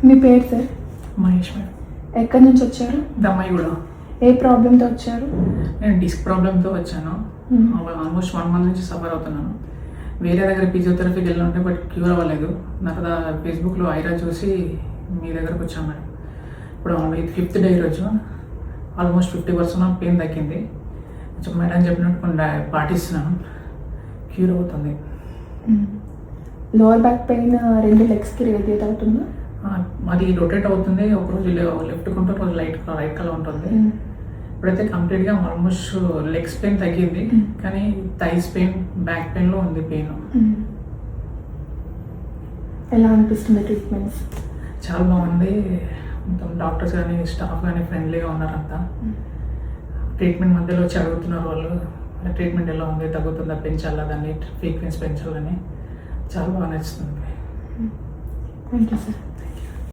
మీ పేరు sir? Mahesh madam. ఎక్కడి నుంచి వచ్చారు? దమ్మాయి కూడా. ఏ ప్రాబ్లంతో వచ్చారు? నేను డిస్క్ ప్రాబ్లంతో వచ్చాను. ఆల్మోస్ట్ 1 month నుంచి సఫర్ అవుతున్నాను. వేరే దగ్గర ఫిజియోథెరపీకి వెళ్ళి ఉంటే బట్ క్యూర్ అవ్వలేదు. తర్వాత ఫేస్బుక్లో ఐరా చూసి మీ దగ్గరకు వచ్చాను మేడం. ఇప్పుడు 5th డే ఈరోజు ఆల్మోస్ట్ 50% పెయిన్ తగ్గింది. కొంచెం మేడం చెప్పినట్టు కొన్ని పాటిస్తున్నాను, క్యూర్ అవుతుంది. లోవర్ బ్యాక్ పెయిన్ 2 లెగ్స్కి రేడియేట్ అవుతుందా? అది రొటేట్ అవుతుంది. ఒకరోజు లెఫ్ట్ కొంటే రోజు రైట్ కలర్ ఉంటుంది. ఇప్పుడైతే కంప్లీట్గా ఆల్మోస్ట్ లెగ్స్ పెయిన్ తగ్గింది, కానీ థైస్ పెయిన్, బ్యాక్ పెయిన్లో ఉంది పెయిన్. ఎలా అనిపిస్తుంది ట్రీట్మెంట్స్? చాలా బాగుంది. మొత్తం డాక్టర్స్ కానీ స్టాఫ్ కానీ ఫ్రెండ్లీగా ఉన్నారంతా. ట్రీట్మెంట్ మధ్యలో వచ్చి అడుగుతున్నారు వాళ్ళు, ట్రీట్మెంట్ ఎలా ఉంది, తగ్గుతుందా, పెంచాలా, దాన్ని ఫ్రీక్వెన్సీ పెంచాలని. చాలా బాగా నచ్చుతుంది. Thank you sir.